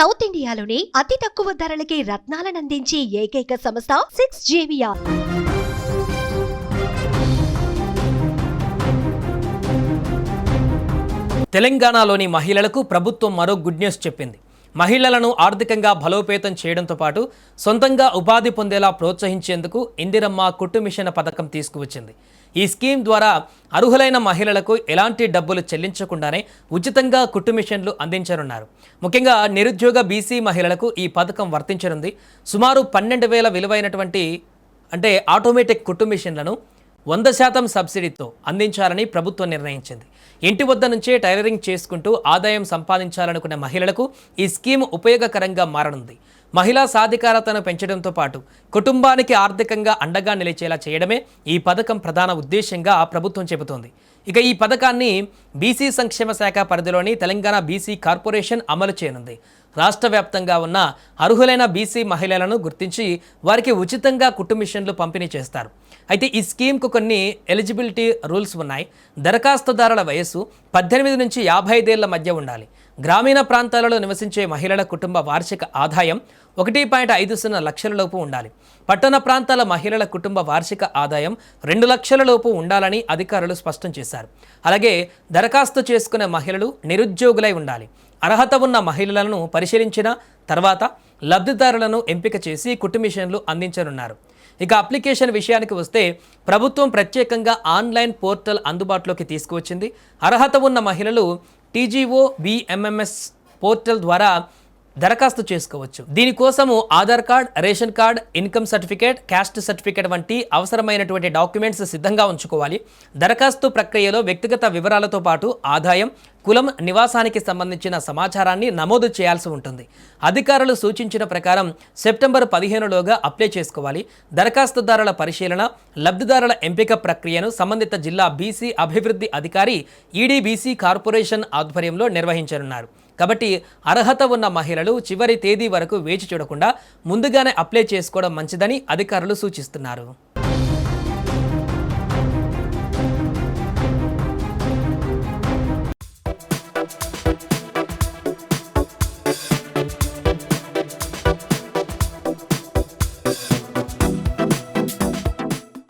South ఇండియాలోనే అతి తక్కువ ధరలకి రత్నాలనందించే ఏకైక సంస్థ 6JVR. తెలంగాణలోని మహిళలకు ప్రభుత్వం మరో గుడ్ న్యూస్ చెప్పింది. మహిళలను ఆర్థికంగా బలోపేతం చేయడంతో పాటు సొంతంగా ఉపాధి పొందేలా ప్రోత్సహించేందుకు ఇందిరమ్మ కుట్టు మిషన్ పథకం తీసుకువచ్చింది. ఈ స్కీమ్ ద్వారా అర్హులైన మహిళలకు ఎలాంటి డబ్బులు చెల్లించకుండానే ఉచితంగా కుట్టు మిషన్లు అందించనున్నారు. ముఖ్యంగా నిరుద్యోగ బీసీ మహిళలకు ఈ పథకం వర్తించనుంది. సుమారు 12,000 విలువైనటువంటి ఆటోమేటిక్ కుట్టు మిషన్లను 100% సబ్సిడీతో అందించాలని ప్రభుత్వం నిర్ణయించింది. ఇంటి వద్ద నుంచే టైలరింగ్ చేసుకుంటూ ఆదాయం సంపాదించాలనుకునే మహిళలకు ఈ స్కీమ్ ఉపయోగకరంగా మారనుంది. మహిళా సాధికారతను పెంచడంతో పాటు కుటుంబానికి ఆర్థికంగా అండగా నిలిచేలా చేయడమే ఈ పథకం ప్రధాన ఉద్దేశంగా ప్రభుత్వం చెబుతోంది. ఇక ఈ పథకాన్ని బీసీ సంక్షేమ శాఖ పరిధిలోని తెలంగాణ బీసీ కార్పొరేషన్ అమలు చేయనుంది. రాష్ట్ర వ్యాప్తంగా ఉన్న అర్హులైన బీసీ మహిళలను గుర్తించి వారికి ఉచితంగా కుట్టు మిషన్లు పంపిణీ చేస్తారు. అయితే ఈ స్కీమ్కు కొన్ని ఎలిజిబిలిటీ రూల్స్ ఉన్నాయి. దరఖాస్తుదారుల వయస్సు 18 నుంచి 55 ఏళ్ల మధ్య ఉండాలి. గ్రామీణ ప్రాంతాలలో నివసించే మహిళల కుటుంబ వార్షిక ఆదాయం 1.50 లక్షల లోపు ఉండాలి. పట్టణ ప్రాంతాల మహిళల కుటుంబ వార్షిక ఆదాయం 2 లక్షల లోపు ఉండాలని అధికారులు స్పష్టం చేశారు. అలాగే దరఖాస్తు చేసుకునే మహిళలు నిరుద్యోగులై ఉండాలి. అర్హత ఉన్న మహిళలను పరిశీలించిన తర్వాత లబ్ధిదారులను ఎంపిక చేసి కుట్టు మిషన్లు అందించనున్నారు. ఇక అప్లికేషన్ విషయానికి వస్తే ప్రభుత్వం ప్రత్యేకంగా ఆన్లైన్ పోర్టల్ అందుబాటులోకి తీసుకువచ్చింది. అర్హత ఉన్న మహిళలు TGO BMMS పోర్టల్ ద్వారా దరఖాస్తు చేసుకోవచ్చు. దీనికోసము Aadhaar card, ration card, income certificate, caste certificate వంటి అవసరమైనటువంటి డాక్యుమెంట్స్ సిద్ధంగా ఉంచుకోవాలి. దరఖాస్తు ప్రక్రియలో వ్యక్తిగత వివరాలతో పాటు ఆదాయం, కులం, నివాసానికి సంబంధించిన సమాచారాన్ని నమోదు చేయాల్సి ఉంటుంది. అధికారులు సూచించిన ప్రకారం సెప్టెంబర్ 15లోగా అప్లై చేసుకోవాలి. దరఖాస్తుదారుల పరిశీలన, లబ్ధిదారుల ఎంపిక ప్రక్రియను సంబంధిత జిల్లా బీసీ అభివృద్ధి అధికారి ఈడీబీసీ కార్పొరేషన్ ఆధ్వర్యంలో నిర్వహించనున్నారు. కాబట్టి అర్హత ఉన్న మహిళలు చివరి తేదీ వరకు వేచి చూడకుండా ముందుగానే అప్లై చేసుకోవడం మంచిదని అధికారులు సూచిస్తున్నారు.